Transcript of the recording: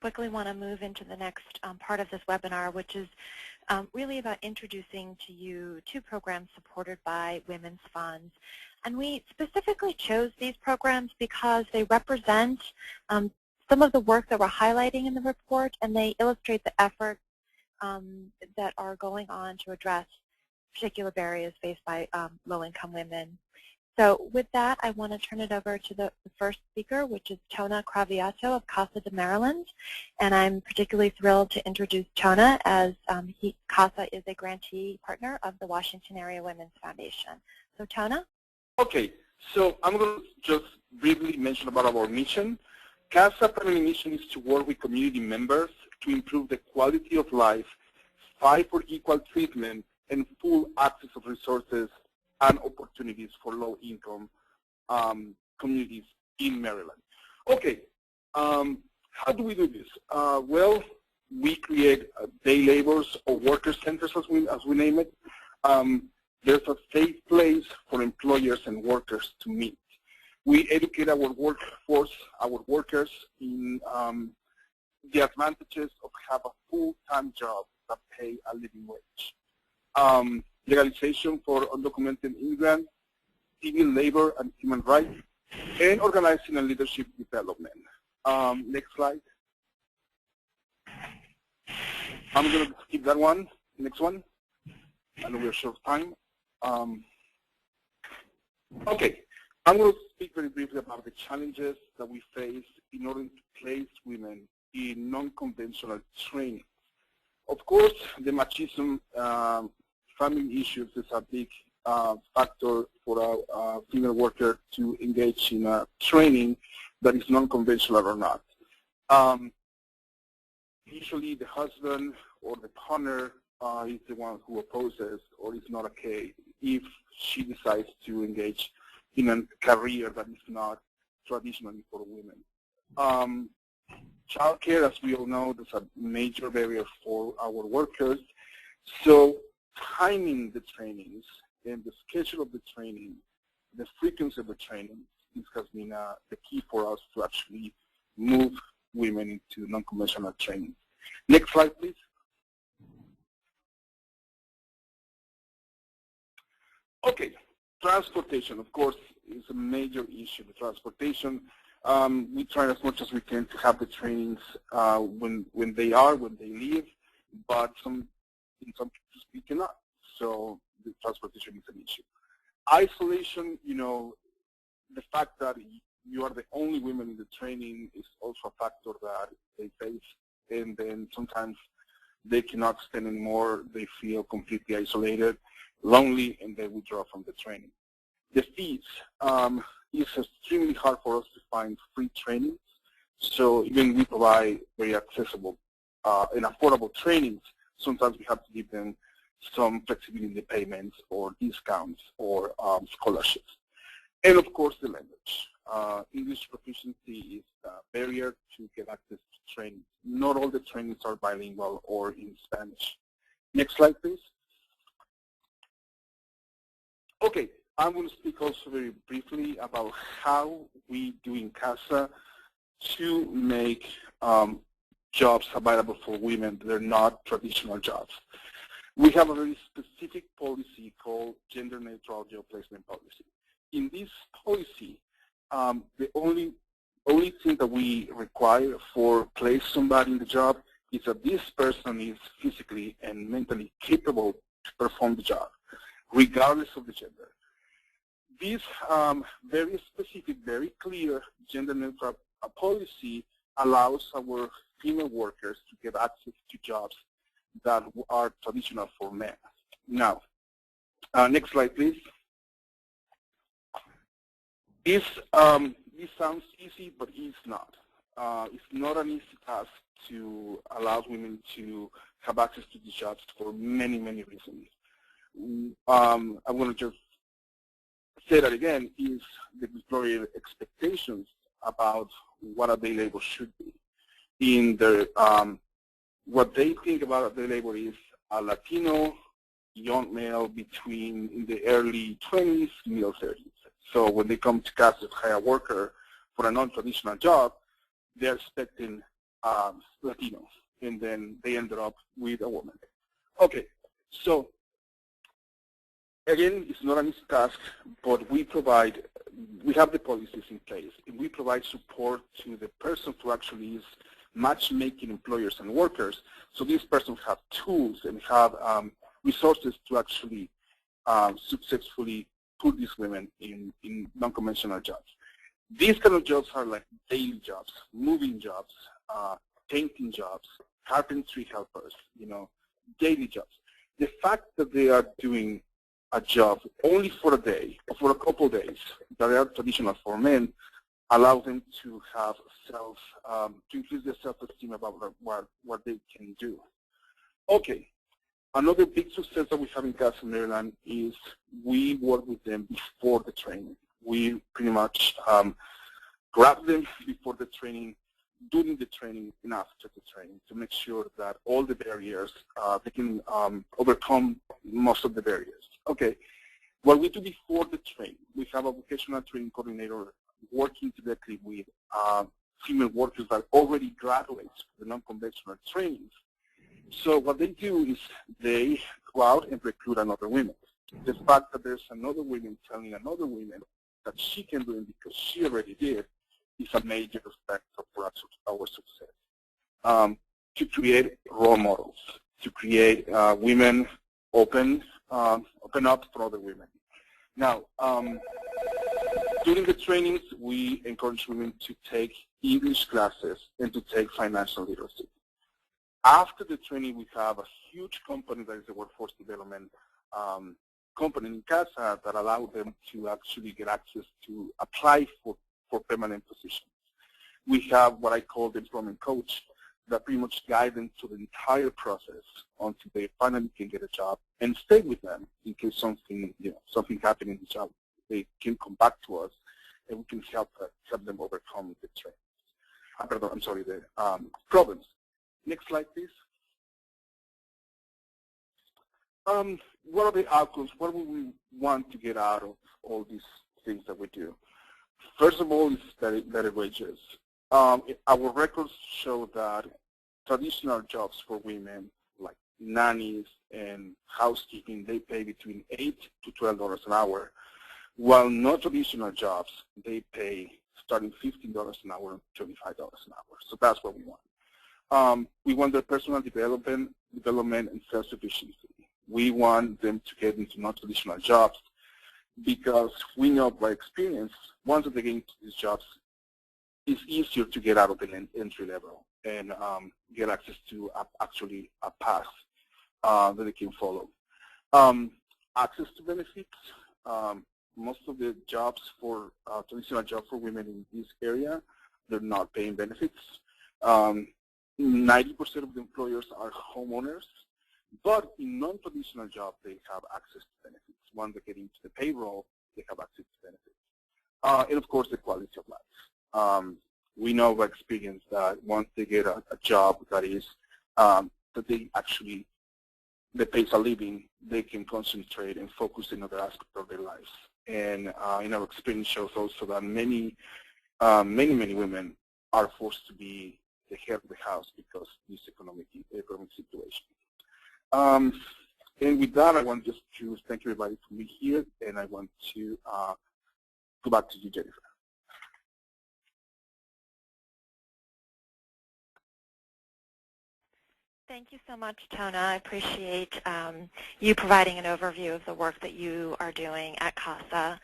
quickly want to move into the next part of this webinar, which is really about introducing to you two programs supported by Women's Funds. And we specifically chose these programs because they represent some of the work that we're highlighting in the report, and they illustrate the efforts that are going on to address particular barriers faced by low-income women. So with that, I want to turn it over to the first speaker, which is Tona Craviato of Casa de Maryland. And I'm particularly thrilled to introduce Tona, as Casa is a grantee partner of the Washington Area Women's Foundation. So Tona? Okay, so I'm going to just briefly mention about our mission. Casa primary mission is to work with community members to improve the quality of life, fight for equal treatment, and full access of resources and opportunities for low-income communities in Maryland. Okay, how do we do this? Well, we create day labors or worker centers, as we name it. There's a safe place for employers and workers to meet. We educate our workforce, our workers, in the advantages of have a full-time job that pay a living wage. Legalization for undocumented immigrants, civil labor and human rights, and organizing and leadership development. Next slide. I'm going to skip that one. Next one. I know we're short of time. Okay, I'm going to speak very briefly about the challenges that we face in order to place women in non-conventional training. Of course, the machismo, family issues is a big factor for a female worker to engage in a training that is non-conventional or not. Usually the husband or the partner is the one who opposes or is not okay if she decides to engage in a career that is not traditionally for women. Childcare, as we all know, is a major barrier for our workers. So timing the trainings and the schedule of the training, the frequency of the training, this has been the key for us to actually move women into non-conventional training. Next slide, please. Okay, transportation, of course, is a major issue. The transportation, we try as much as we can to have the trainings when they leave, but in some cases we cannot. So the transportation is an issue. Isolation, you know, the fact that you are the only women in the training is also a factor that they face, and then sometimes they cannot stand anymore. They feel completely isolated, lonely, and they withdraw from the training. The fees, it's extremely hard for us to find free trainings. So even we provide very accessible and affordable trainings, sometimes we have to give them some flexibility in the payments or discounts or scholarships. And of course the language. English proficiency is a barrier to get access to training. Not all the trainings are bilingual or in Spanish. Next slide, please. Okay, I'm going to speak also very briefly about how we do in Casa to make jobs available for women that are not traditional jobs. We have a very specific policy called Gender Neutral Job Placement Policy. In this policy, the only thing that we require for place somebody in the job is that this person is physically and mentally capable to perform the job, regardless of the gender. This very specific, very clear gender neutral policy allows our female workers to get access to jobs that are traditional for men. Now, next slide, please. This sounds easy, but it's not. It's not an easy task to allow women to have access to these jobs for many, many reasons. I'm going to just say that again, is the employer expectations about what a day labor should be. In the what they think about a day labor is a Latino young male between in the early 20s, middle 30s. So when they come to Casa to hire a worker for a non-traditional job, they're expecting Latino, and then they ended up with a woman. Okay, so again, it's not an easy task, but we have the policies in place, and we provide support to the person who actually is matchmaking employers and workers. So these persons have tools and have resources to actually successfully put these women in non-conventional jobs. These kind of jobs are like daily jobs, moving jobs, painting jobs, carpentry helpers, daily jobs. The fact that they are doing a job only for a day or for a couple of days that are traditional for men allows them to have to increase their self-esteem about what they can do. Okay, another big success that we have in Casa, Maryland is we work with them before the training. We pretty much grab them before the training, during the training, and after the training to make sure that all the barriers, they can overcome most of the barriers. Okay, what we do before the training, we have a vocational training coordinator working directly with female workers that already graduate the non-conventional trainings. So what they do is they go out and recruit another woman. The fact that there's another woman telling another woman that she can do it because she already did is a major factor for our success. To create role models, to create women open up for other women. Now, during the trainings, we encourage women to take English classes and to take financial literacy. After the training, we have a huge company that is the workforce development company in Casa that allows them to actually get access to apply for permanent positions. We have what I call the employment coach that pretty much guide them through the entire process until they finally can get a job and stay with them in case something happens in the job. They can come back to us and we can help them overcome the problems. Next slide, please. What are the outcomes? What do we want to get out of all these things that we do? First of all, is better wages. Our records show that traditional jobs for women, like nannies and housekeeping, they pay between $8 to $12 an hour, while non-traditional jobs, they pay starting $15 an hour and $25 an hour. So that's what we want. We want their personal development and self-sufficiency. We want them to get into non-traditional jobs because we know by experience, once they get into these jobs, it's easier to get out of the entry level and get access to actually a path that they can follow. Access to benefits. Most of the jobs traditional jobs for women in this area, they're not paying benefits. 90% of the employers are homeowners, but in non-traditional jobs, they have access to benefits. Once they get into the payroll, they have access to benefits. And of course, the quality of life. We know by experience that once they get a job that is that they pays a living, they can concentrate and focus in other aspects of their lives. And in our experience shows also that many women are forced to be the head of the house because of this economic situation. And with that, I want just to thank everybody for being here, and I want to go back to you, Jennifer. Thank you so much, Tona. I appreciate you providing an overview of the work that you are doing at Casa.